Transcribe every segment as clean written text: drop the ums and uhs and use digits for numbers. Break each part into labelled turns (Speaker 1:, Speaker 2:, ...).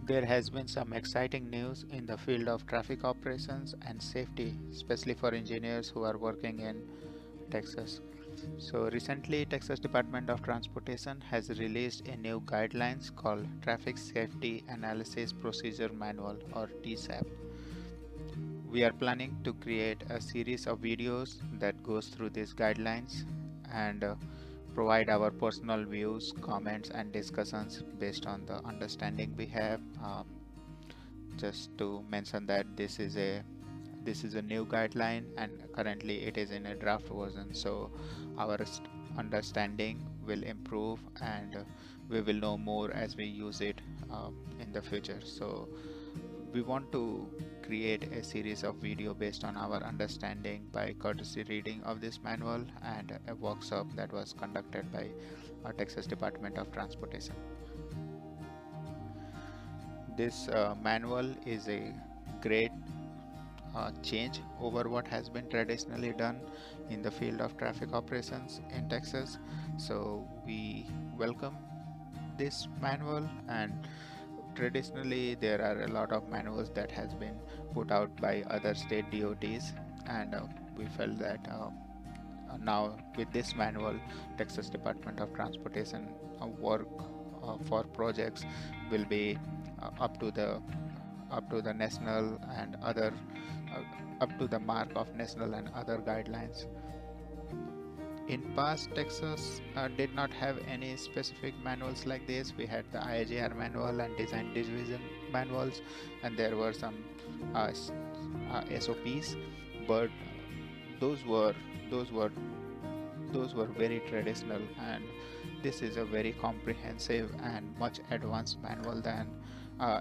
Speaker 1: There has been some exciting news in the field of traffic operations and safety, especially for engineers who are working in Texas. So recently, Texas Department of Transportation has released a new guidelines called Traffic Safety Analysis Procedure Manual, or TSAP. We are planning to create a series of videos that goes through these guidelines and provide our personal views, comments, and discussions based on the understanding we have. Just to mention that this is a new guideline and currently it is in a draft version, so our understanding will improve and we will know more as we use it in the future. So we want to create a series of video based on our understanding by courtesy reading of this manual and a workshop that was conducted by our Texas Department of Transportation. This manual is a great change over what has been traditionally done in the field of traffic operations in Texas. So we welcome this manual, and traditionally there are a lot of manuals that has been put out by other state DOTs, and we felt that now with this manual, Texas Department of Transportation work for projects will be up to the national and other up to the mark of national and other guidelines. In past, Texas did not have any specific manuals like this. We had the IIGR manual and design division manuals, and there were some SOPs, but those were those were those were very traditional, and this is a very comprehensive and much advanced manual than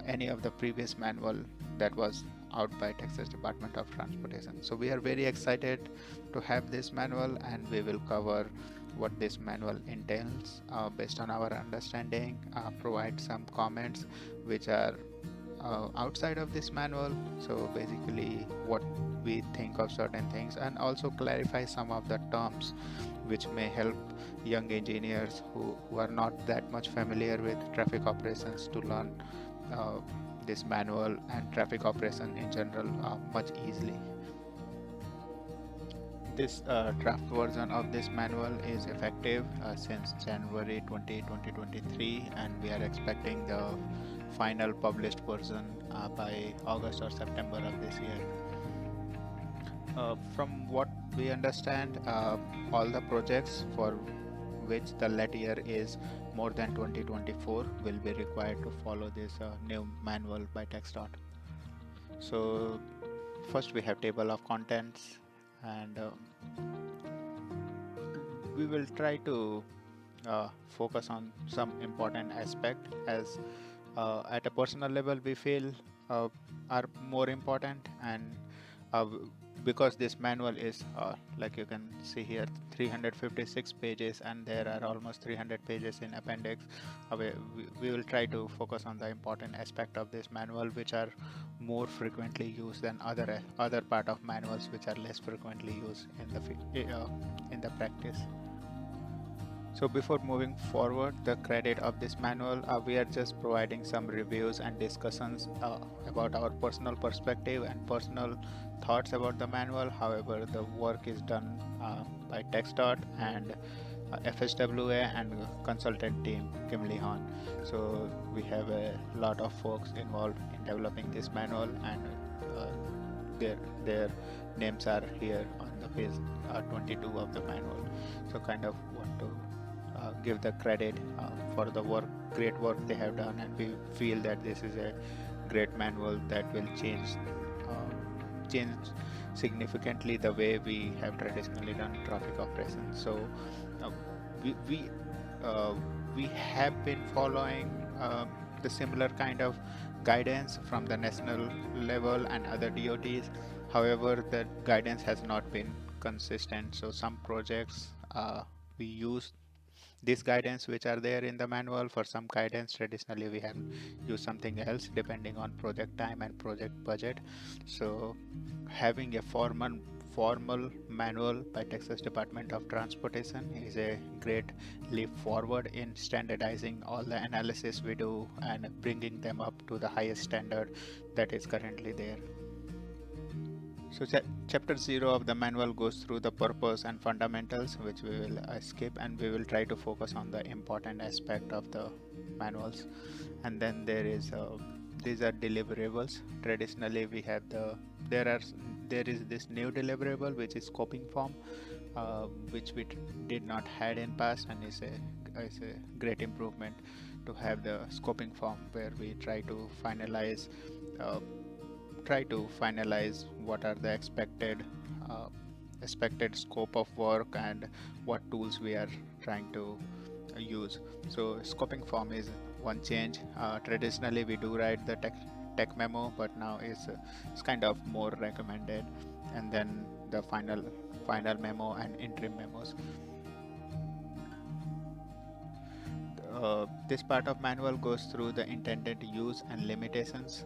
Speaker 1: any of the previous manual that was out by Texas Department of Transportation. So we are very excited to have this manual, and we will cover what this manual entails based on our understanding, provide some comments which are outside of this manual, so basically what we think of certain things, and also clarify some of the terms which may help young engineers who are not that much familiar with traffic operations to learn this manual and traffic operation in general much easily. This draft version of this manual is effective since January 20, 2023, and we are expecting the final published version by August or September of this year. From what we understand, all the projects for which the let year is more than 2024 will be required to follow this new manual by TxDOT. So first we have table of contents, and we will try to focus on some important aspect as at a personal level we feel are more important, and because this manual is like you can see here 356 pages and there are almost 300 pages in appendix. We will try to focus on the important aspect of this manual which are more frequently used than other part of manuals which are less frequently used in the practice. So before moving forward, the credit of this manual, we are just providing some reviews and discussions about our personal perspective and personal thoughts about the manual. However, the work is done by TxDOT and FSWA and consultant team Kim Lee Han. So we have a lot of folks involved in developing this manual, and their names are here on the page 22 of the manual. So kind of want to give the credit for the great work they have done, and we feel that this is a great manual that will change significantly the way we have traditionally done traffic operations. So we have been following the similar kind of guidance from the national level and other DOTs. However, the guidance has not been consistent. So some projects we use this guidance which are there in the manual. For some guidance traditionally we have used something else depending on project time and project budget. So having a formal manual by Texas Department of Transportation is a great leap forward in standardizing all the analysis we do and bringing them up to the highest standard that is currently there. So chapter 0 of the manual goes through the purpose and fundamentals, which we will skip, and we will try to focus on the important aspect of the manuals. And then there is these are deliverables. Traditionally we have there is this new deliverable, which is scoping form, which we did not had in past, and is a great improvement to have the scoping form, where we try to finalize what are the expected scope of work and what tools we are trying to use. So scoping form is one change. Traditionally we do write the tech memo, but now it's kind of more recommended, and then the final memo and interim memos. This part of manual goes through the intended use and limitations.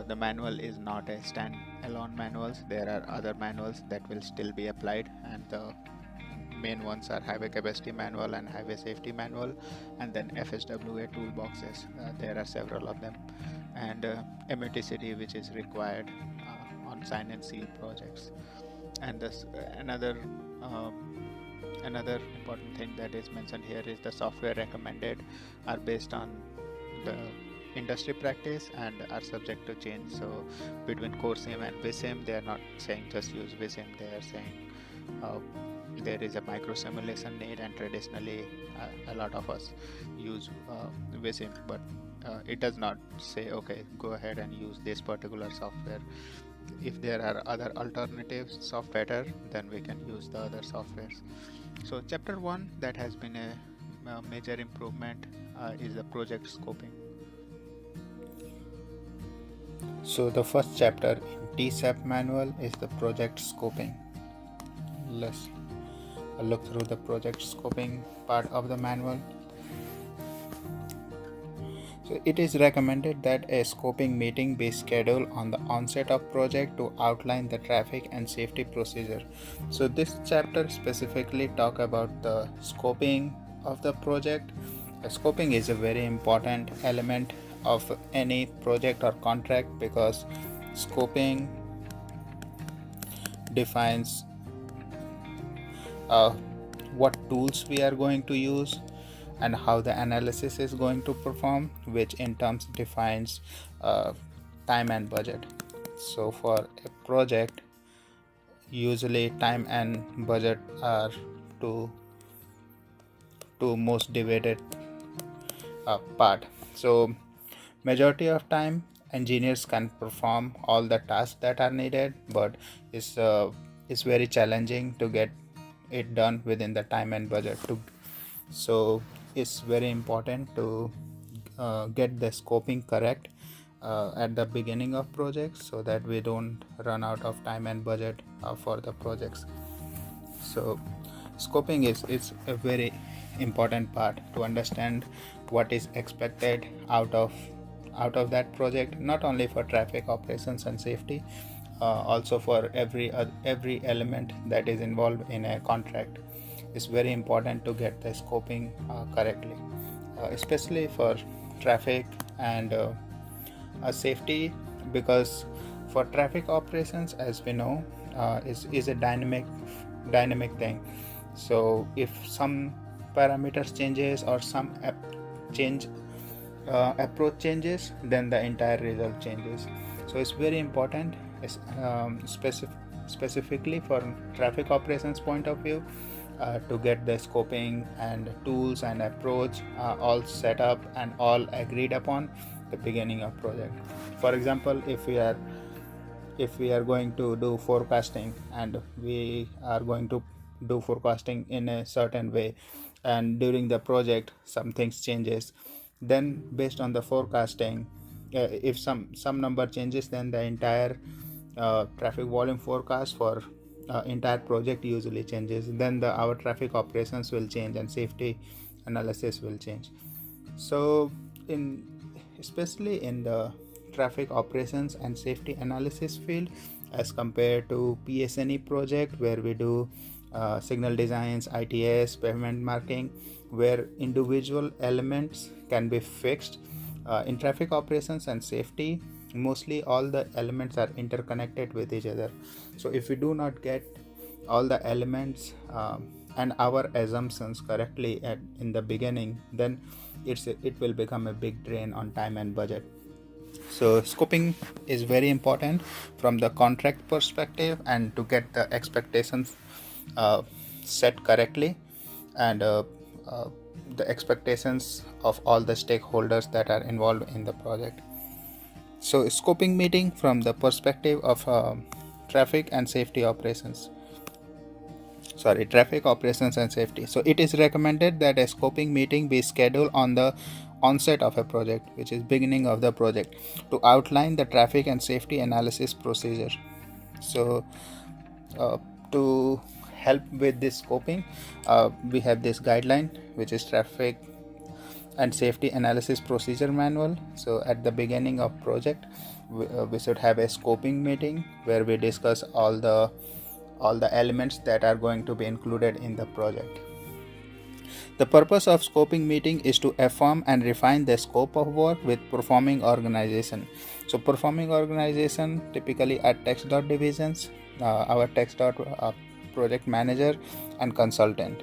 Speaker 1: The manual is not a stand-alone manual. There are other manuals that will still be applied, and the main ones are highway capacity manual and highway safety manual, and then FSWA toolboxes. There are several of them, and MOTCD, which is required on sign and seal projects. And this another important thing that is mentioned here is the software recommended are based on the industry practice and are subject to change. So between CoreSim and VSIM, they are not saying just use VSIM, they are saying there is a micro simulation need, and traditionally a lot of us use VSIM, but it does not say okay, go ahead and use this particular software. If there are other alternatives software, then we can use the other softwares. So chapter 1 that has been a major improvement is the project scoping. So the first chapter in TSAP manual is the project scoping. Let's look through the project scoping part of the manual. So it is recommended that a scoping meeting be scheduled on the onset of project to outline the traffic and safety procedure. So this chapter specifically talk about the scoping of the project. Scoping is a very important element of any project or contract, because scoping defines what tools we are going to use and how the analysis is going to perform, which in terms defines time and budget. So for a project, usually time and budget are two most divided part. So majority of time engineers can perform all the tasks that are needed, but it's very challenging to get it done within the time and budget. So it's very important to get the scoping correct at the beginning of projects, so that we don't run out of time and budget for the projects. So scoping is a very important part to understand what is expected out of that project, not only for traffic operations and safety, also for every element that is involved in a contract. It's very important to get the scoping correctly, especially for traffic and safety, because for traffic operations, as we know, is a dynamic thing. So if some parameters changes or some approach changes, then the entire result changes. So it's very important, specifically for traffic operations point of view, to get the scoping and tools and approach all set up and all agreed upon the beginning of project. For example, if we are going to do forecasting, and we are going to do forecasting in a certain way, and during the project some things changes, then based on the forecasting, if some number changes, then the entire traffic volume forecast for entire project usually changes. Then our traffic operations will change and safety analysis will change. So especially in the traffic operations and safety analysis field, as compared to PSNE project, where we do signal designs, ITS, pavement marking, where individual elements can be fixed. In traffic operations and safety, mostly all the elements are interconnected with each other. So if we do not get all the elements and our assumptions correctly in the beginning, then it will become a big drain on time and budget. So scoping is very important from the contract perspective, and to get the expectations set correctly, and the expectations of all the stakeholders that are involved in the project. So scoping meeting from the perspective of traffic operations and safety. So it is recommended that a scoping meeting be scheduled on the onset of a project, which is beginning of the project, to outline the traffic and safety analysis procedure. So to help with this scoping, we have this guideline, which is traffic and safety analysis procedure manual. So at the beginning of project, we should have a scoping meeting where we discuss all the elements that are going to be included in the project. The purpose of scoping meeting is to affirm and refine the scope of work with performing organization. So performing organization typically at TxDOT divisions, our TxDOT project manager and consultant.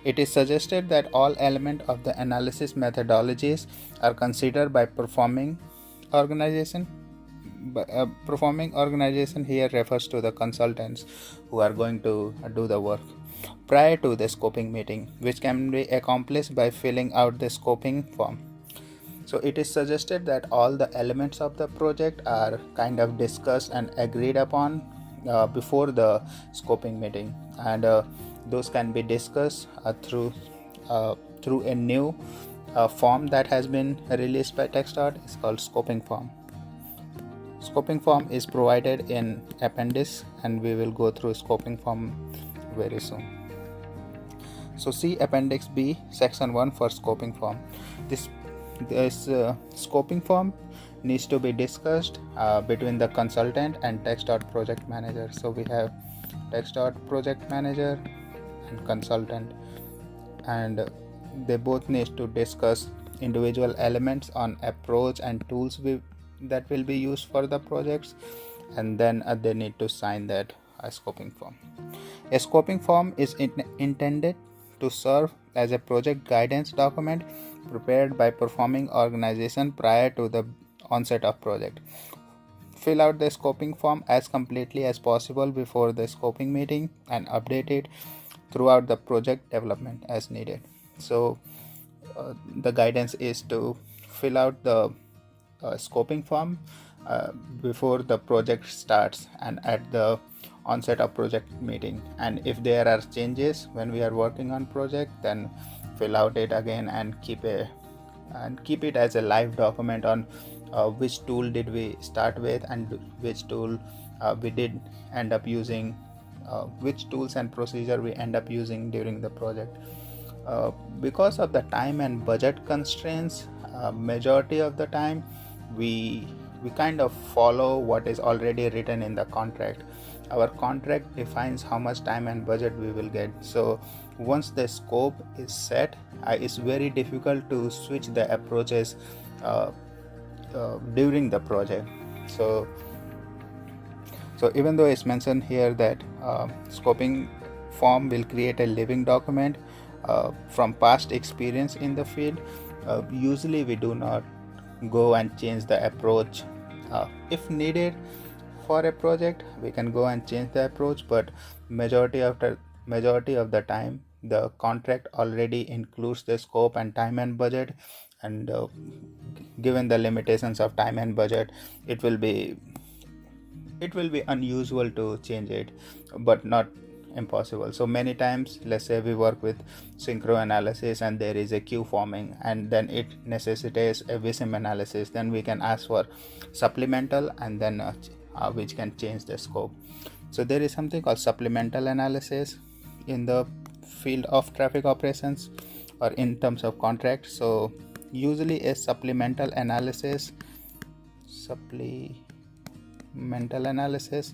Speaker 1: It is suggested that all elements of the analysis methodologies are considered by performing organization. Performing organization here refers to the consultants who are going to do the work prior to the scoping meeting, which can be accomplished by filling out the scoping form. So it is suggested that all the elements of the project are kind of discussed and agreed upon before the scoping meeting, and those can be discussed through a new form that has been released by TxDOT. It's called scoping form. Scoping form is provided in appendix, and we will go through scoping form very soon. So see Appendix B, Section 1 for scoping form. This scoping form needs to be discussed between the consultant and TxDOT project manager. So we have TxDOT project manager and consultant, and they both need to discuss individual elements on approach and tools that will be used for the projects, and then they need to sign that scoping form. A scoping form is intended to serve as a project guidance document prepared by performing organization prior to the onset of project. Fill out the scoping form as completely as possible before the scoping meeting and update it throughout the project development as needed. So the guidance is to fill out the scoping form before the project starts and at the onset of project meeting, and if there are changes when we are working on project, then fill out it again and keep it as a live document on which tool did we start with and which tool we did end up using, which tools and procedure we end up using during the project. Because of the time and budget constraints, majority of the time we kind of follow what is already written in the contract. Our contract defines how much time and budget we will get. So once the scope is set, it's very difficult to switch the approaches during the project. So even though it's mentioned here that scoping form will create a living document from past experience in the field, usually we do not go and change the approach. If needed for a project, we can go and change the approach, but majority of the time the contract already includes the scope and time and budget, and given the limitations of time and budget, it will be unusual to change it, but not impossible. So many times, let's say we work with synchro analysis and there is a queue forming, and then it necessitates a VSIM analysis, then we can ask for supplemental, and then which can change the scope. So there is something called supplemental analysis in the field of traffic operations or in terms of contract. So usually a supplemental analysis supplemental analysis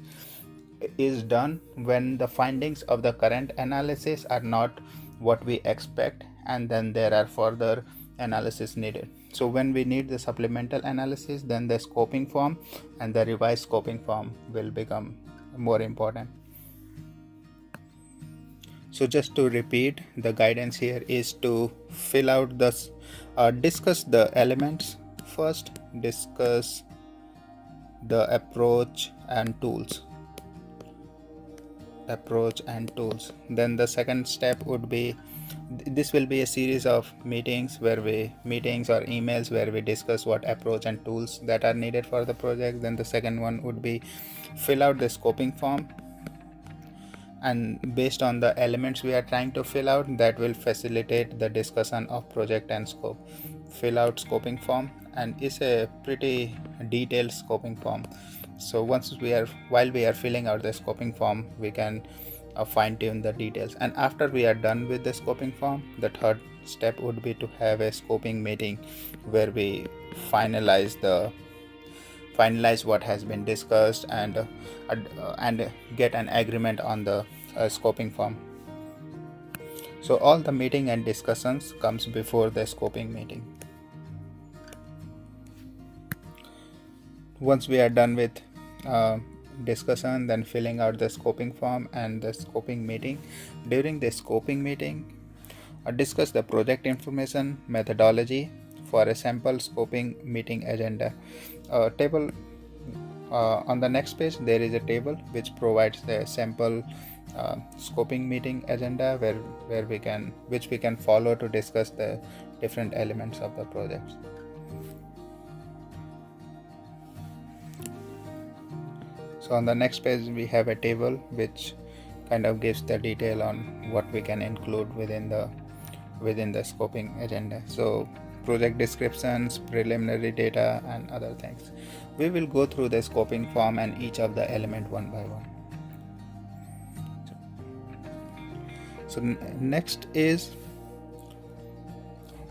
Speaker 1: is done when the findings of the current analysis are not what we expect, and then there are further analysis needed. So when we need the supplemental analysis, then the scoping form and the revised scoping form will become more important. So just to repeat, the guidance here is to fill out this, discuss the elements first, discuss the approach and tools. Then the second step would be, this will be a series of meetings or emails where we discuss what approach and tools that are needed for the project. Then the second one would be fill out the scoping form, and based on the elements we are trying to fill out, that will facilitate the discussion of project and scope. Fill out scoping form, and it's a pretty detailed scoping form. So while we are filling out the scoping form, we can fine-tune the details. And after we are done with the scoping form, the third step would be to have a scoping meeting where we finalize what has been discussed and get an agreement on the scoping form. So all the meeting and discussions comes before the scoping meeting. Once we are done with discussion, then filling out the scoping form and the scoping meeting. During the scoping meeting, discuss the project information methodology for a sample scoping meeting agenda. Table on the next page, there is a table which provides the sample scoping meeting agenda which we can follow to discuss the different elements of the project. So on the next page, we have a table which kind of gives the detail on what we can include within the scoping agenda. So project descriptions, preliminary data, and other things. We will go through the scoping form and each of the element one by one. So next is,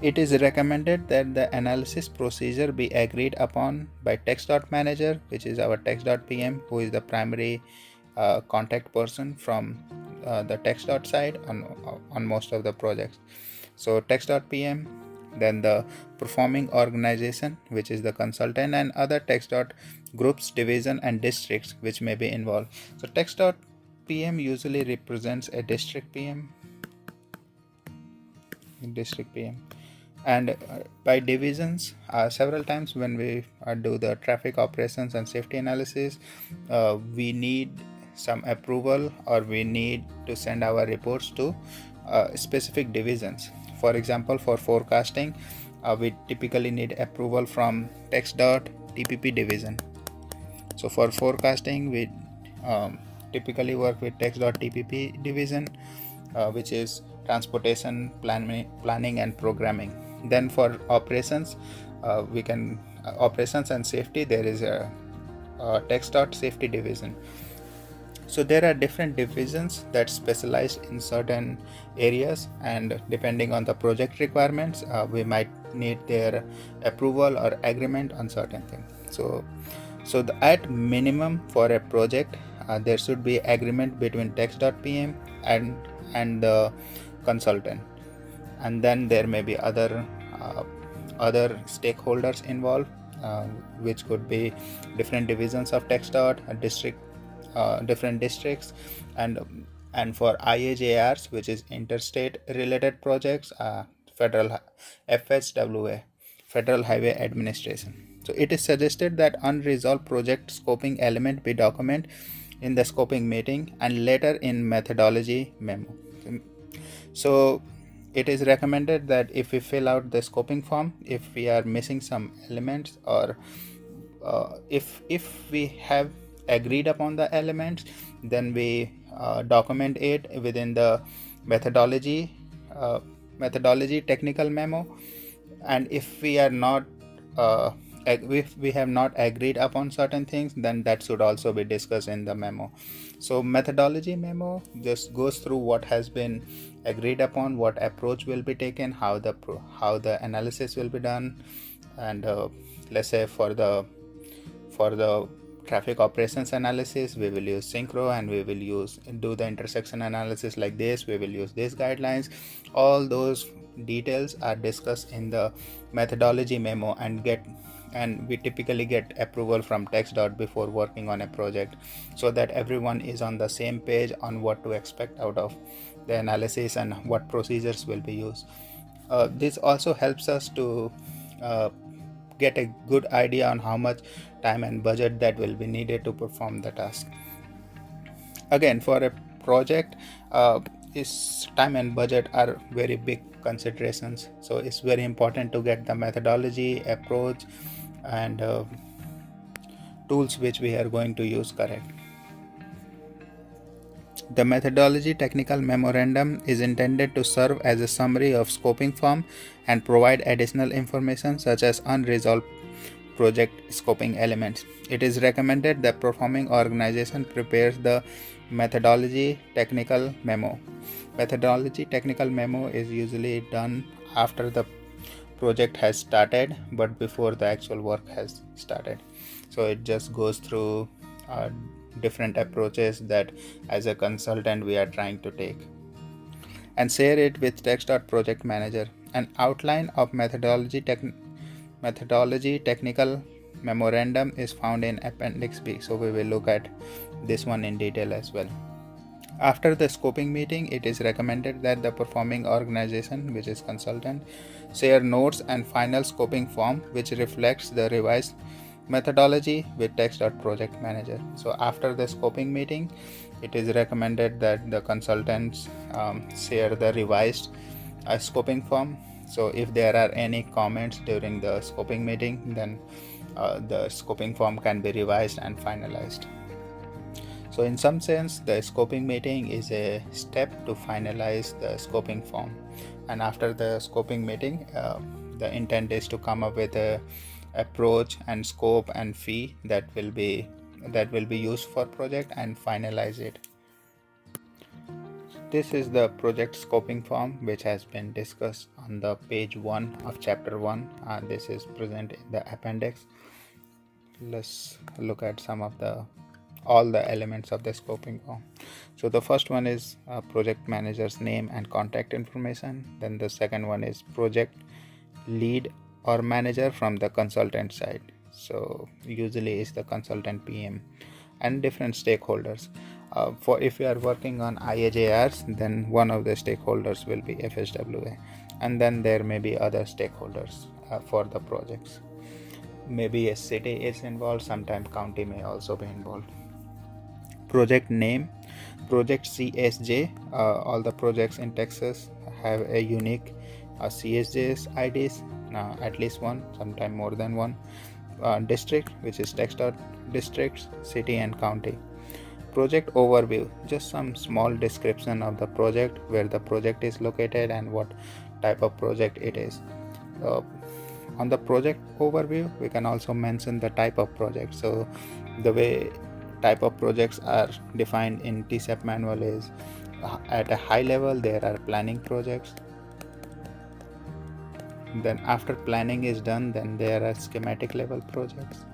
Speaker 1: it is recommended that the analysis procedure be agreed upon by TxDOT manager, which is our TxDOT PM, who is the primary contact person from the TxDOT side on most of the projects. So TxDOT PM, then the performing organization, which is the consultant, and other TxDOT groups, division, and districts which may be involved. So TxDOT PM usually represents a district PM. And by divisions, several times when we do the traffic operations and safety analysis, we need some approval, or we need to send our reports to specific divisions. For example, for forecasting, we typically need approval from TxDOT TPP division. So for forecasting, we typically work with TxDOT TPP division, which is transportation planning and programming. Then for operations, operations and safety, there is a TxDOT safety division. So there are different divisions that specialize in certain areas, and depending on the project requirements, we might need their approval or agreement on certain things. So at minimum for a project, there should be agreement between TxDOT PM and the consultant, and then there may be other stakeholders involved, which could be different divisions of TxDOT, different districts, and for IAJRs, which is interstate related projects, federal FHWA, Federal Highway Administration. So it is suggested that unresolved project scoping element be documented in the scoping meeting and later in methodology memo. So it is recommended that if we fill out the scoping form, if we are missing some elements, or if we have agreed upon the elements, then we document it within the methodology technical memo. And if we are not if we have not agreed upon certain things, then that should also be discussed in the memo. So methodology memo just goes through what has been agreed upon, what approach will be taken, how the analysis will be done, and let's say for the traffic operations analysis, we will use synchro, and we will do the intersection analysis like this, we will use these guidelines. All those details are discussed in the methodology memo, and we typically get approval from TxDOT before working on a project, so that everyone is on the same page on what to expect out of the analysis and what procedures will be used. This also helps us to get a good idea on how much time and budget that will be needed to perform the task. Again, for a project, is time and budget are very big considerations, so it's very important to get the methodology, approach, and tools which we are going to use correct. The methodology technical memorandum is intended to serve as a summary of scoping form and provide additional information such as unresolved project scoping elements. It is recommended that performing organization prepares the methodology technical memo. Methodology technical memo is usually done after the project has started but before the actual work has started. So it just goes through different approaches that as a consultant we are trying to take, and share it with TxDOT project manager. An outline of methodology technical memorandum is found in appendix B, so we will look at this one in detail as well. After the scoping meeting, it is recommended that the performing organization, which is consultant, share notes and final scoping form which reflects the revised methodology with TxDOT project manager. So after the scoping meeting, it is recommended that the consultants share the revised scoping form. So if there are any comments during the scoping meeting, then the scoping form can be revised and finalized. So in some sense, the scoping meeting is a step to finalize the scoping form, and after the scoping meeting, the intent is to come up with a approach and scope and fee that will be used for project and finalize it. This is the project scoping form which has been discussed on the page 1 of chapter 1. This is present in the appendix. Let's look at all the elements of the scoping form. So the first one is project manager's name and contact information. Then the second one is project lead or manager from the consultant side. So usually is the consultant PM, and different stakeholders. For if you are working on IAJRs, then one of the stakeholders will be FSWA, and then there may be other stakeholders for the projects. Maybe a city is involved, sometimes county may also be involved. Project name, project CSJ. All the projects in Texas have a unique CSJ's IDs, at least one, sometime more than one. District, which is TxDOT districts, city and county. Project overview, just some small description of the project, where the project is located and what type of project it is. On the project overview, we can also mention the type of project. So the way type of projects are defined in TSAP manual is at a high level there are planning projects. Then after planning is done, then there are schematic level projects.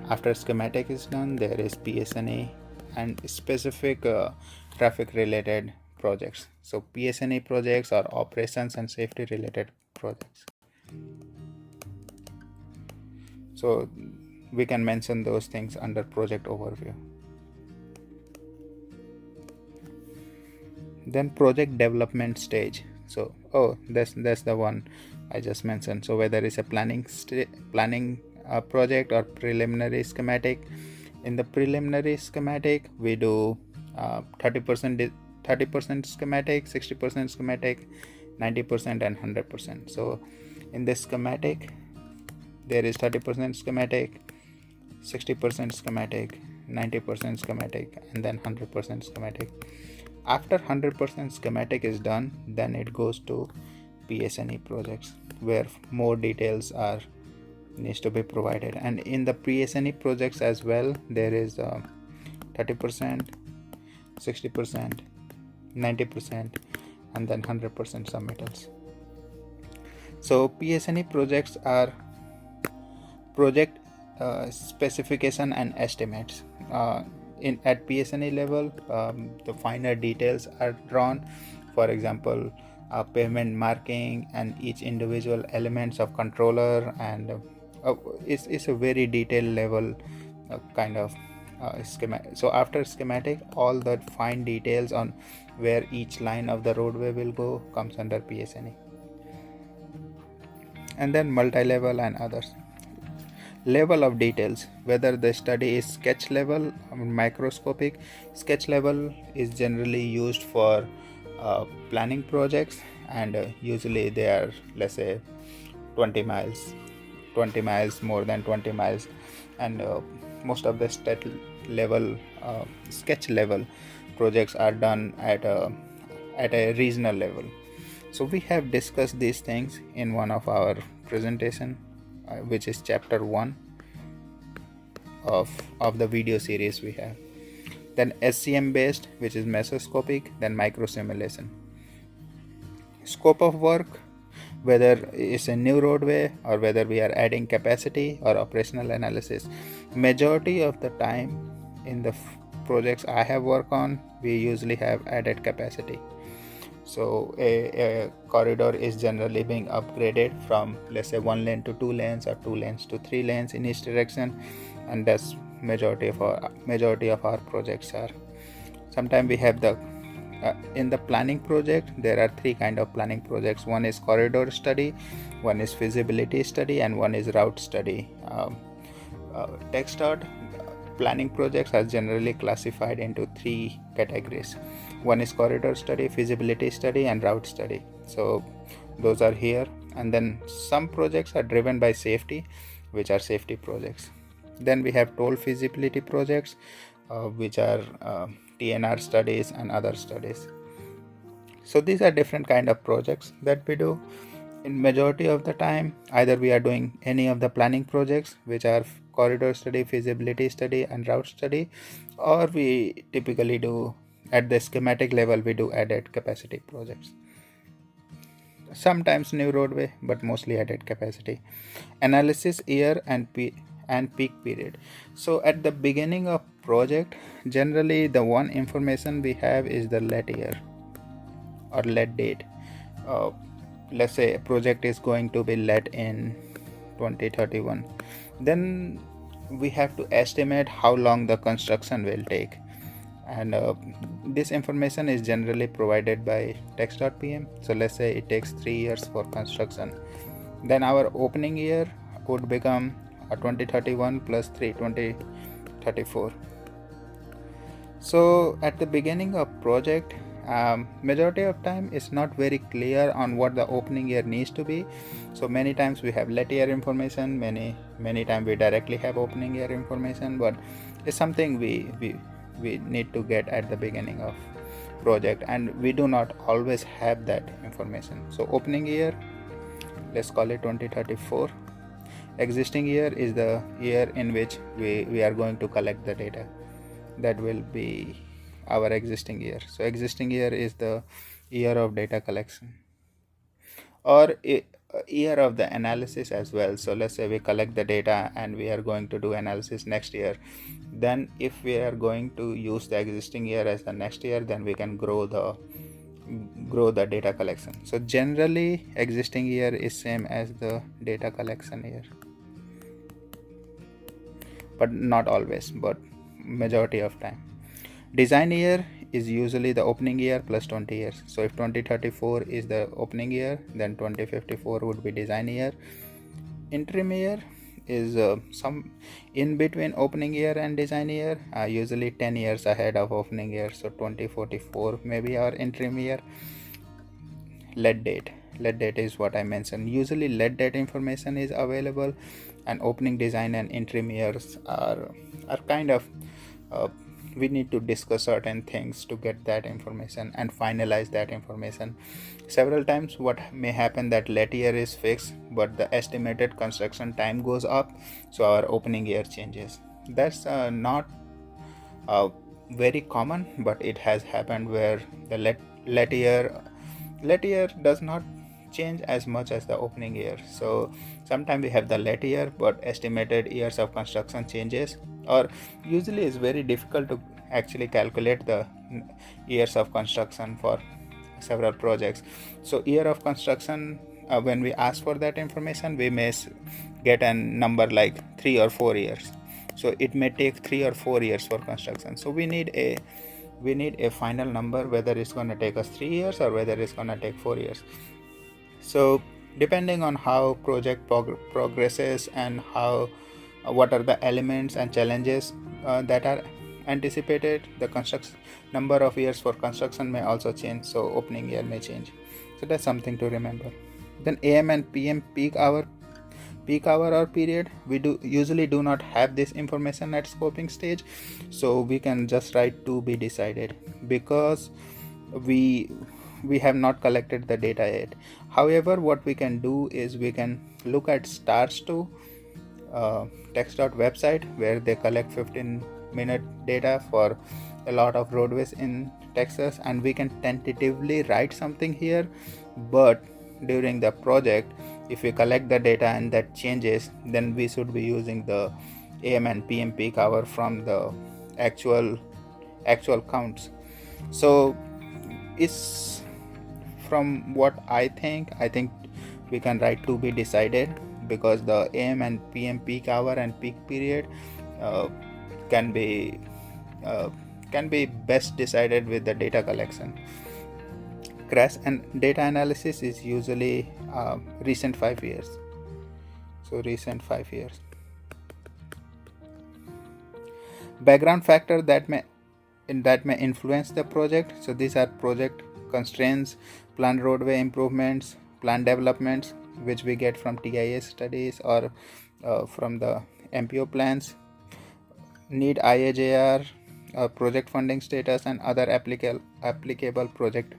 Speaker 1: After schematic is done, there is PSNA and specific traffic related projects. So PSNA projects are operations and safety related projects. So we can mention those things under project overview. Then project development stage. So that's the one I just mentioned. So whether it's a planning project or preliminary schematic. In the preliminary schematic, we do 30% schematic, 60% schematic, 90% and 100%. So in this schematic, there is 30% schematic, 60% schematic, 90% schematic, and then 100% schematic. After 100% schematic is done, then it goes to PSNE projects, where more details needs to be provided. And in the PSNE projects as well, there is 30%, 60%, 90%, and then 100% submittals. So PSNE projects are project specification and estimates. At PSNE level, the finer details are drawn. For example, pavement marking and each individual elements of controller, and it's a very detailed level kind of schematic. So after schematic, all the fine details on where each line of the roadway will go comes under PSNE. And then multi-level and others. Level of details, whether the study is sketch level or microscopic. Sketch level is generally used for planning projects, and usually they are, let's say, 20 miles, more than 20 miles, and most of the sketch level projects are done at a regional level. So we have discussed these things in one of our presentation, which is chapter 1 of the video series we have. Then SCM based, which is mesoscopic, then micro simulation. Scope of work, whether it's a new roadway or whether we are adding capacity or operational analysis. Majority of the time in the projects I have worked on, we usually have added capacity. So a corridor is generally being upgraded from, let's say, 1 lane to 2 lanes or 2 lanes to 3 lanes in each direction, and that's majority of our projects are. Sometimes we have the in the planning project, there are 3 kind of planning projects. One is corridor study, one is feasibility study, and one is route study. TxDOT planning projects are generally classified into 3 categories. One is corridor study, feasibility study, and route study. So those are here. And then some projects are driven by safety, which are safety projects. Then we have toll feasibility projects, which are TNR studies and other studies. So these are different kind of projects that we do. In majority of the time, either we are doing any of the planning projects, which are corridor study, feasibility study, and route study, or we typically do at the schematic level, we do added capacity projects. Sometimes new roadway, but mostly added capacity. Analysis year and peak period. So at the beginning of project, generally the one information we have is the let year or let date. Let's say a project is going to be let in 2031, then we have to estimate how long the construction will take, and this information is generally provided by TxDOT PM. So let's say it takes 3 years for construction, then our opening year would become 2031 plus 3, 2034. So at the beginning of project, majority of time it's not very clear on what the opening year needs to be. So many times we have let year information, many times we directly have opening year information, but it's something we need to get at the beginning of project, and we do not always have that information. So opening year, let's call it 2034. Existing year is the year in which we are going to collect the data. That will be our existing year. So existing year is the year of data collection, or year of the analysis as well. So let's say we collect the data and we are going to do analysis next year, then if we are going to use the existing year as the next year, then we can grow the data collection. So generally existing year is same as the data collection year, but not always, but majority of time. Design year is usually the opening year plus 20 years. So if 2034 is the opening year, then 2054 would be design year. Interim year is some in between opening year and design year, usually 10 years ahead of opening year. So 2044 maybe our interim year. Let date is what I mentioned. Usually let date information is available, and opening, design, and interim years are kind of we need to discuss certain things to get that information and finalize that information. Several times what may happen that let year is fixed, but the estimated construction time goes up, so our opening year changes. That's not very common, but it has happened where the let year does not change as much as the opening year. So sometimes we have the late year, but estimated years of construction changes, or usually it's very difficult to actually calculate the years of construction for several projects. So year of construction, when we ask for that information, we may get a number like 3 or 4 years. So it may take 3 or 4 years for construction. So we need a final number, whether it's going to take us 3 years or whether it's going to take 4 years. So depending on how project progresses and how what are the elements and challenges that are anticipated, the construction number of years for construction may also change. So opening year may change. So that's something to remember. Then AM and PM peak hour or period, we usually do not have this information at scoping stage, so we can just write to be decided because we have not collected the data yet. However, what we can do is we can look at stars2 TxDOT website, where they collect 15-minute data for a lot of roadways in Texas, and we can tentatively write something here. But during the project, if we collect the data and that changes, then we should be using the AM and PM peak hour from the actual counts. So it's from what I think we can write to be decided, because the AM and PM peak hour and peak period can be best decided with the data collection. Crash and data analysis is usually recent 5 years. So recent 5 years. Background factor that may influence the project. So these are project constraints, planned roadway improvements, planned developments, which we get from TIS studies or from the MPO plans. Need IAJR, project funding status, and other applicable project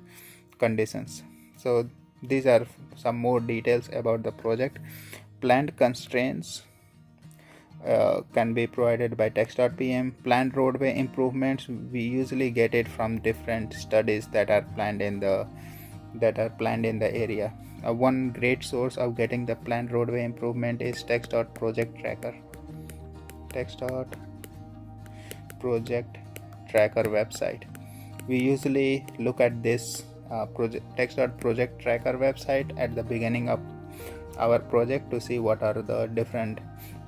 Speaker 1: conditions. So these are some more details about the project. Planned constraints can be provided by TxDOT PM. Planned roadway improvements, we usually get it from different studies that are planned in the area. One great source of getting the planned roadway improvement is TxDOT project tracker. TxDOT project tracker website. We usually look at this TxDOT project tracker website at the beginning of our project to see what are the different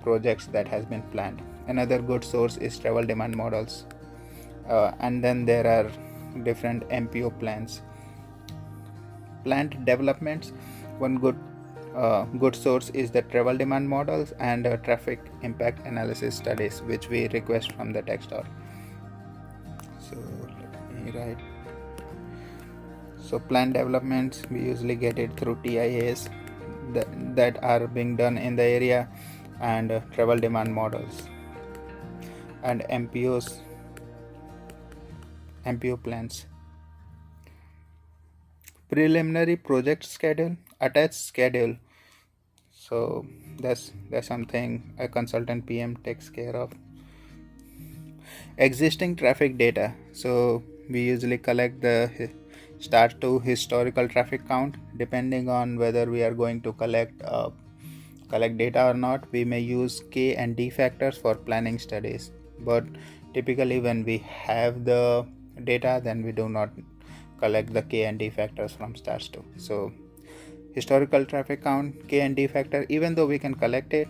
Speaker 1: projects that has been planned. Another good source is travel demand models, and then there are different MPO plans. Planned developments, one good source is the travel demand models and traffic impact analysis studies, which we request from the TxDOT. So let me write. So planned developments, we usually get it through TIAs that are being done in the area, and travel demand models and MPO plans. Preliminary project schedule, attached schedule. So that's something a consultant PM takes care of. Existing traffic data. So we usually collect the start to historical traffic count. Depending on whether we are going to collect data or not, we may use K and D factors for planning studies. But typically when we have the data, then we do not collect the K and D factors from stars 2. So historical traffic count, K and D factor, even though we can collect it,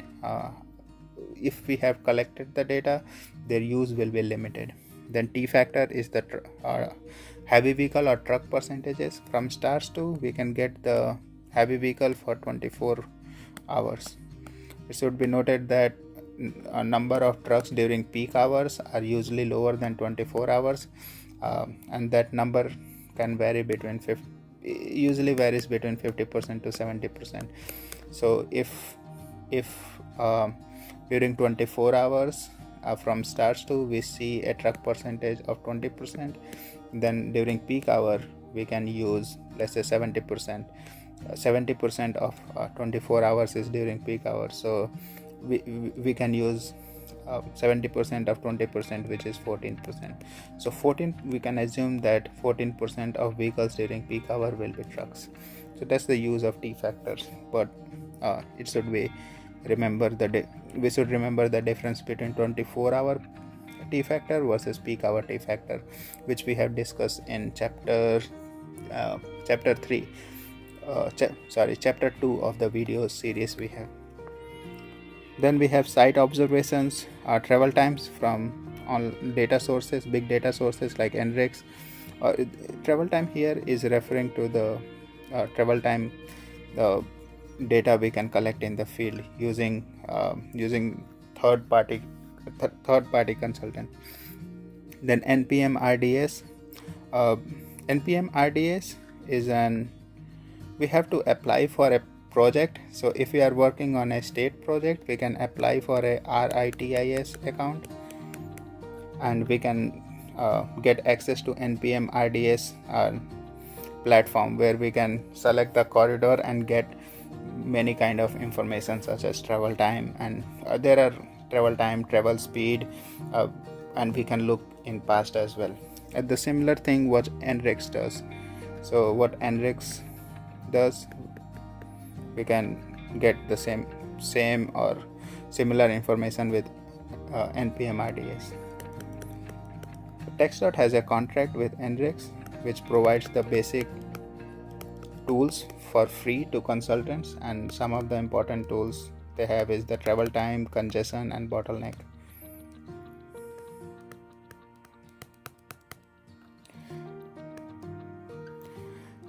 Speaker 1: if we have collected the data, their use will be limited. Then T factor is the heavy vehicle or truck percentages. From stars 2, we can get the heavy vehicle for 24 hours. It should be noted that a number of trucks during peak hours are usually lower than 24 hours, and that number can vary usually varies between 50% to 70%. So if during 24 hours from stars 2 we see a truck percentage of 20%, then during peak hour we can use, let's say, 70%. 70% of 24 hours is during peak hours, so we can use 70% of 20%, which is 14%. So we can assume that 14% of vehicles during peak hour will be trucks. So that's the use of T factors, but it should be we should remember the difference between 24-hour T factor versus peak hour T factor, which we have discussed in chapter 3 chapter 2 of the video series we have. Then we have site observations, travel times from all data sources, big data sources like NREX. Travel time here is referring to the travel time, the data we can collect in the field using third party consultant. Then NPM RDS. NPM RDS is we have to apply for a project. So if we are working on a state project, we can apply for a RITIS account, and we can get access to NPM RDS platform, where we can select the corridor and get many kind of information such as travel time, and there are travel time, travel speed, and we can look in past as well. At the similar thing what NREX does. So what NREX does, we can get the same or similar information with NPM RDS. TxDOT has a contract with NREX, which provides the basic tools for free to consultants, and some of the important tools they have is the travel time, congestion, and bottleneck.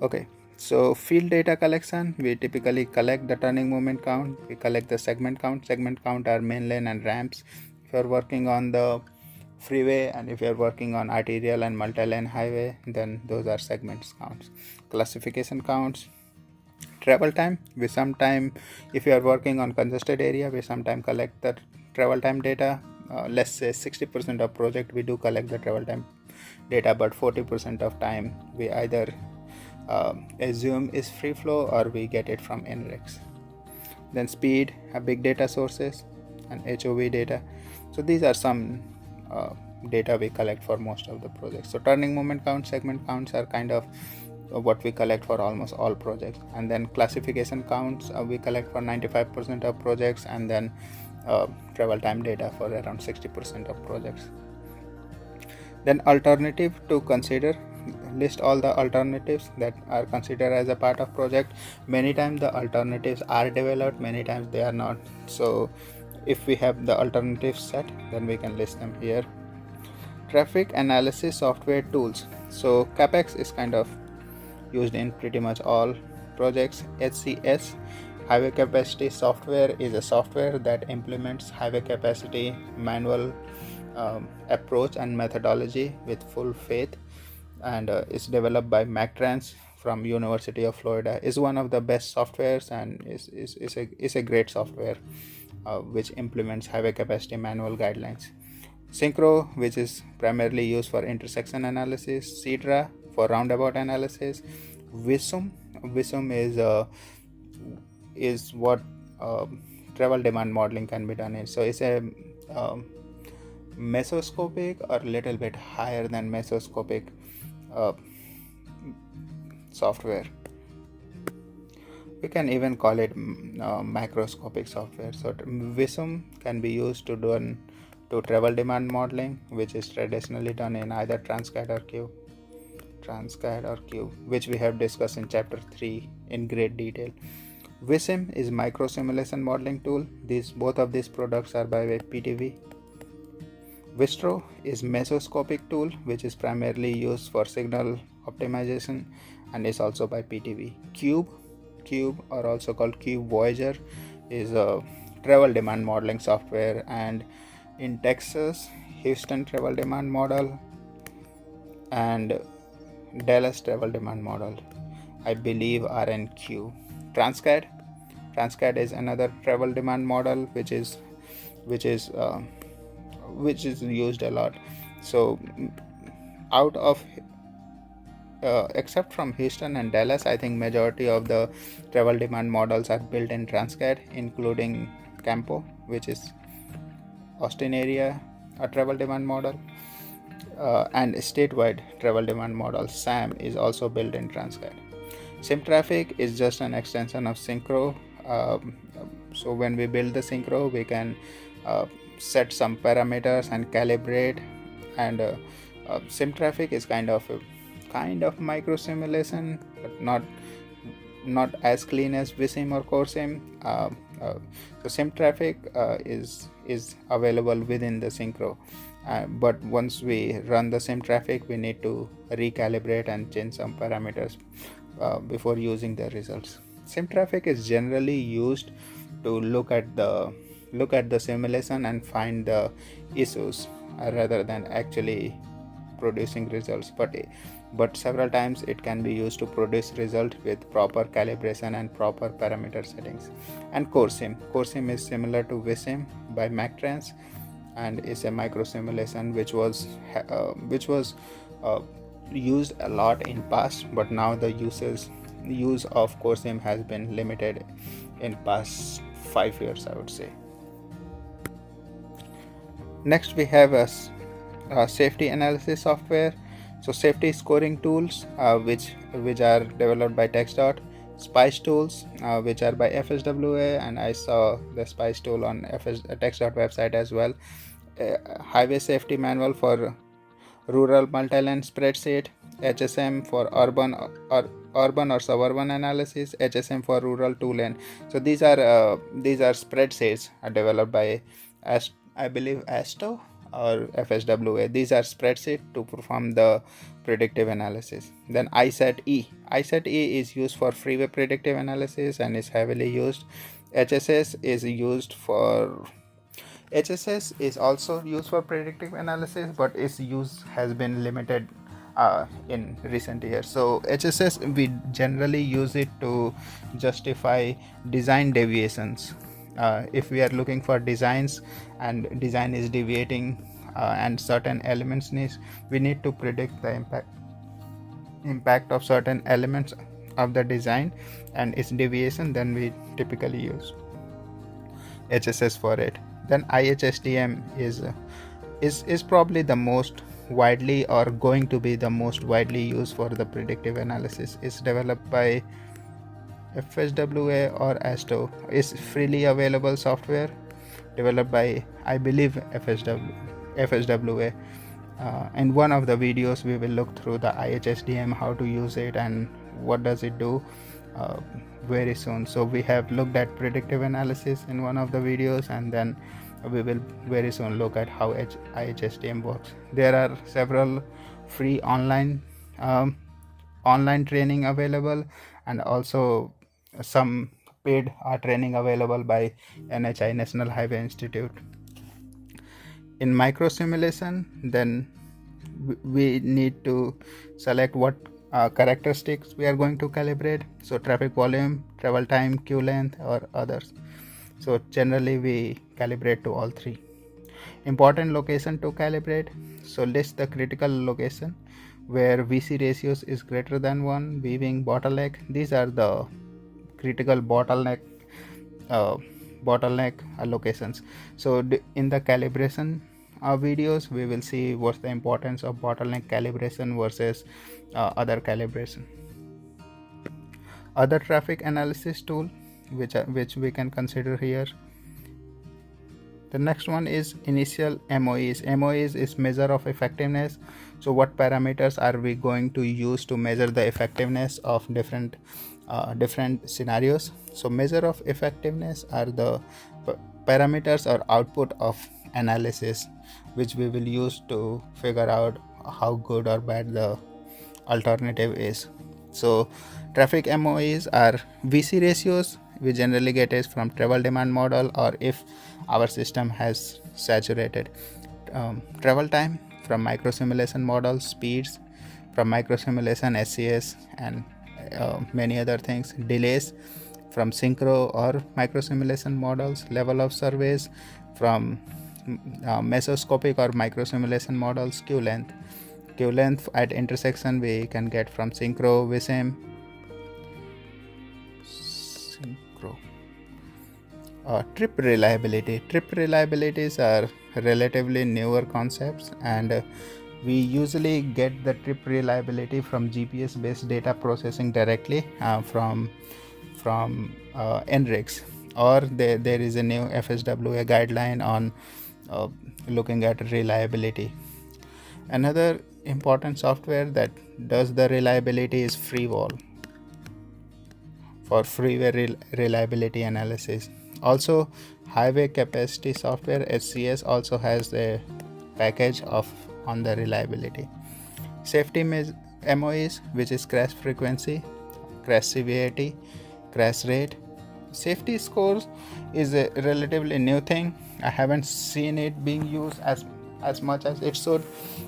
Speaker 1: Okay, so field data collection, we typically collect the turning movement count, we collect the segment count. Segment count are main lane and ramps if you're working on the freeway, and if you're working on arterial and multi-lane highway, then those are segments counts. Classification counts. Travel time, we sometime, if you are working on congested area, we sometime collect the travel time data. Let's say 60% of project we do collect the travel time data, but 40% of time we either assume is free flow or we get it from NREX. Then speed, big data sources, and HOV data. So these are some data we collect for most of the projects. So turning moment count, segment counts are kind of what we collect for almost all projects. And then classification counts we collect for 95% of projects, and then travel time data for around 60% of projects. Then alternative to consider, list all the alternatives that are considered as a part of project. Many times the alternatives are developed, many times they are not. So if we have the alternatives set, then we can list them here. Traffic analysis software tools. So CAPEX is kind of used in pretty much all projects. HCS, highway capacity software, is a software that implements highway capacity manual approach and methodology with full faith, and is developed by MacTrans from University of Florida. Is one of the best softwares, and is a great software which implements highway capacity manual guidelines. Synchro, which is primarily used for intersection analysis. CEDRA for roundabout analysis. Visum is what travel demand modeling can be done in. So it's a mesoscopic or little bit higher than mesoscopic software. We can even call it macroscopic software. So Visum can be used to travel demand modeling, which is traditionally done in either Transcad or Cube, which we have discussed in chapter 3 in great detail. Vissim is micro simulation modeling tool. Both of these products are by PTV. Vistro is mesoscopic tool, which is primarily used for signal optimization and is also by PTV. Cube, or also called Cube Voyager, is a travel demand modeling software, and in Texas, Houston travel demand model and Dallas travel demand model, I believe, are in Q. Transcad is another travel demand model which is used a lot. So out of except from Houston and Dallas, I think majority of the travel demand models are built in Transcad, including Campo, which is Austin area a travel demand model, and statewide travel demand model SAM is also built in Transcad. Sim traffic is just an extension of synchro. So when we build the synchro, we can set some parameters and calibrate. And sim traffic is kind of micro simulation, but not as clean as vsim or core sim. So sim traffic is available within the synchro, but once we run the sim traffic, we need to recalibrate and change some parameters before using the results. Sim traffic is generally used to look at the simulation and find the issues rather than actually producing results, but several times it can be used to produce result with proper calibration and proper parameter settings. And core sim is similar to vsim by Mactrans, and is a micro simulation which was uh, used a lot in past, but now the use of core sim has been limited in past 5 years, I would say. Next we have a safety analysis software. So safety scoring tools which are developed by TxDOT, spice tools which are by FSWA, and I saw the spice tool on TxDOT website as well. Highway safety manual for rural multi-line spreadsheet, HSM for urban or suburban analysis, HSM for rural two-lane. So these are spreadsheets developed by I believe ASTO or FSWA. These are spreadsheets to perform the predictive analysis. Then ISAT-E is used for freeway predictive analysis and is heavily used. HSS is also used for predictive analysis, but its use has been limited in recent years. So HSS, we generally use it to justify design deviations. If we are looking for designs and design is deviating and certain elements we need to predict the impact of certain elements of the design and its deviation, then we typically use HSS for it. Then IHSTM is probably the most widely or going to be the most widely used for the predictive analysis. It's developed by FSWA or ASTO. It's freely available software developed by, I believe, FSWA. In one of the videos we will look through the IHSDM, how to use it and what does it do very soon. So we have looked at predictive analysis in one of the videos, and then we will very soon look at how IHSDM works. There are several free online training available, and also some paid training available by NHI, National Highway Institute. In micro simulation, then we need to select what characteristics we are going to calibrate. So traffic volume, travel time, queue length, or others. So generally we calibrate to all three. Important location to calibrate. So list the critical location where VC ratios is greater than 1, weaving, bottleneck. These are the critical bottleneck locations. So in the calibration videos, we will see what's the importance of bottleneck calibration versus other calibration. Other traffic analysis tool which we can consider here. The next one is initial MOEs. MOEs is measure of effectiveness. So what parameters are we going to use to measure the effectiveness of different scenarios? So measure of effectiveness are the parameters or output of analysis which we will use to figure out how good or bad the alternative is. So traffic MOEs are VC ratios. We generally get it from travel demand model, or if our system has saturated. Travel time from micro simulation models, speeds from micro simulation, SCS, and many other things. Delays from synchro or micro simulation models. Level of surveys from mesoscopic or micro simulation models. Queue length at intersection we can get from synchro, vsim. Trip reliabilities are relatively newer concepts, and We usually get the trip reliability from GPS based data processing directly from NRICS, or there is a new FSWA guideline on looking at reliability. Another important software that does the reliability is FreeWall for freeway reliability analysis. Also, highway capacity software HCS also has a package on the reliability. Safety MOEs, which is crash frequency, crash severity, crash rate. Safety scores is a relatively new thing. I haven't seen it being used as much as it should,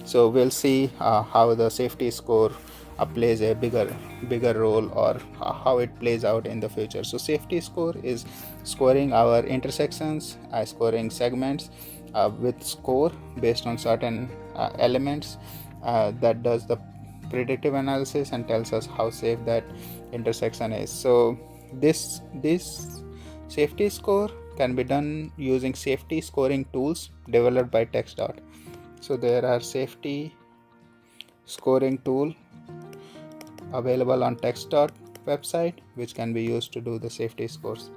Speaker 1: so we'll see how the safety score plays a bigger role, or how it plays out in the future. So safety score is scoring our intersections, scoring segments with score based on certain elements that does the predictive analysis and tells us how safe that intersection is. So this safety score can be done using safety scoring tools developed by TxDOT. So there are safety scoring tool available on TxDOT website, which can be used to do the safety scores.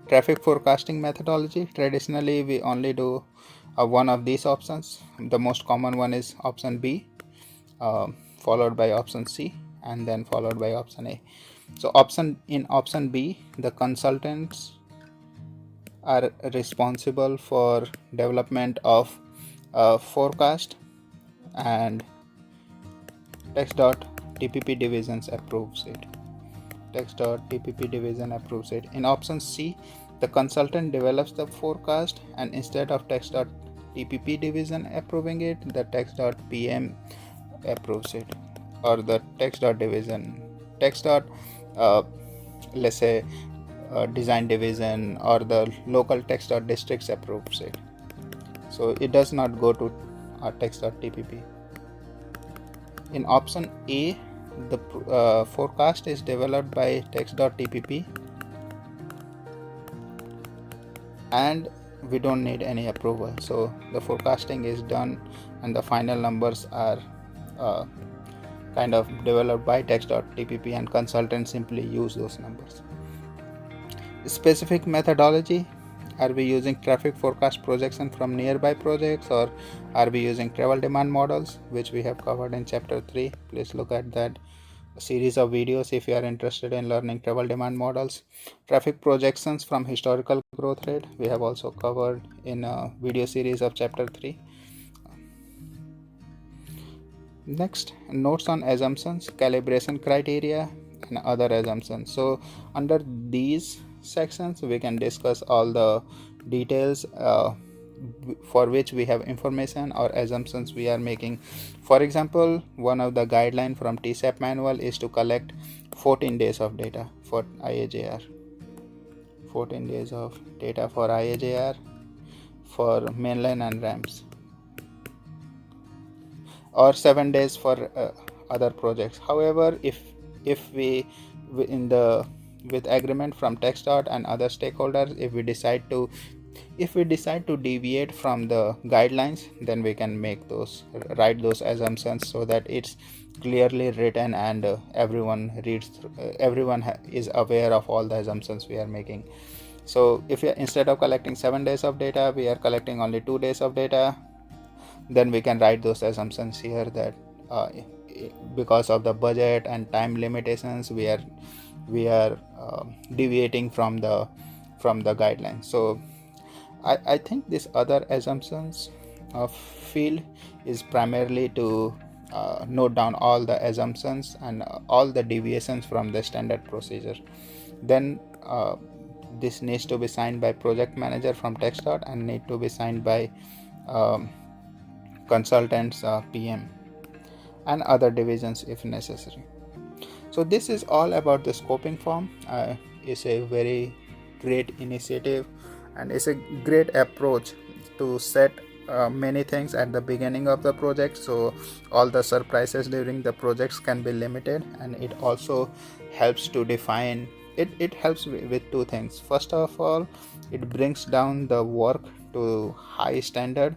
Speaker 1: Traffic forecasting methodology. Traditionally, we only do one of these options. The most common one is option B, followed by option C, and then followed by option A. So in option B, the consultants are responsible for development of forecast, and TxDOT TPP divisions approves it. TxDOT TPP division approves it. In option C, the consultant develops the forecast, and instead of TxDOT TPP division approving it, the TxDOT PM approves it, or the TxDOT division. TxDOT, let's say, design division or the local TxDOT districts approves it. So it does not go to TxDOT TPP. In option A, the forecast is developed by TxDOT TPP, and we don't need any approval. So the forecasting is done, and the final numbers are kind of developed by TxDOT TPP, and consultants simply use those numbers. Specific methodology. Are we using traffic forecast projection from nearby projects, or are we using travel demand models, which we have covered in chapter 3? Please look at that series of videos if you are interested in learning travel demand models. Traffic projections from historical growth rate, we have also covered in a video series of chapter 3. Next, notes on assumptions, calibration criteria, and other assumptions. So under these sections, we can discuss all the details for which we have information or assumptions we are making. For example, one of the guidelines from TSAP manual is to collect 14 days of data for IAJR. 14 days of data for IAJR for mainline and ramps, or 7 days for other projects. However, if we with agreement from TxDOT and other stakeholders, if we decide to deviate from the guidelines, then we can write those assumptions so that it's clearly written and everyone is aware of all the assumptions we are making. So if instead of collecting 7 days of data, we are collecting only 2 days of data, then we can write those assumptions here that because of the budget and time limitations, we are deviating from the guidelines. So I think this other assumptions field is primarily to note down all the assumptions and all the deviations from the standard procedure. Then this needs to be signed by project manager from TxDOT and need to be signed by consultants, PM, and other divisions if necessary. So this is all about the scoping form. It's a very great initiative, and it's a great approach to set many things at the beginning of the project, so all the surprises during the projects can be limited. And it also helps to define it helps with two things. First of all, it brings down the work to high standard,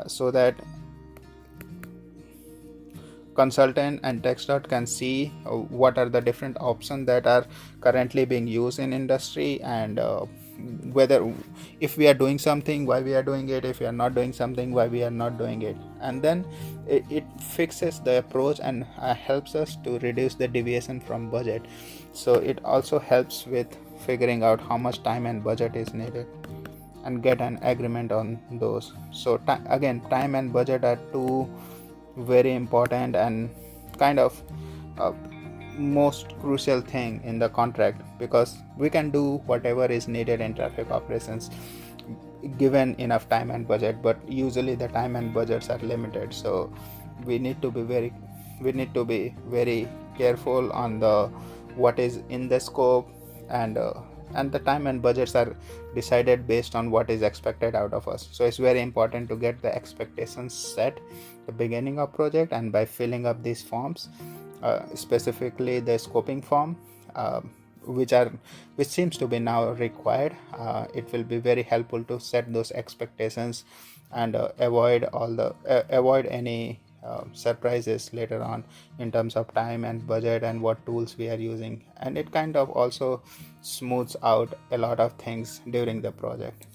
Speaker 1: so that consultant and TxDOT can see what are the different options that are currently being used in industry, and whether if we are doing something, why we are doing it, if we are not doing something, why we are not doing it. And then it fixes the approach and helps us to reduce the deviation from budget. So it also helps with figuring out how much time and budget is needed and get an agreement on those. So again, time and budget are two very important and kind of most crucial thing in the contract, because we can do whatever is needed in traffic operations given enough time and budget, but usually the time and budgets are limited. So we need to be very careful on the what is in the scope, and the time and budgets are decided based on what is expected out of us. So it's very important to get the expectations set the beginning of project, and by filling up these forms, specifically the scoping form, which seems to be now required, it will be very helpful to set those expectations and avoid any surprises later on in terms of time and budget and what tools we are using. And it kind of also smooths out a lot of things during the project.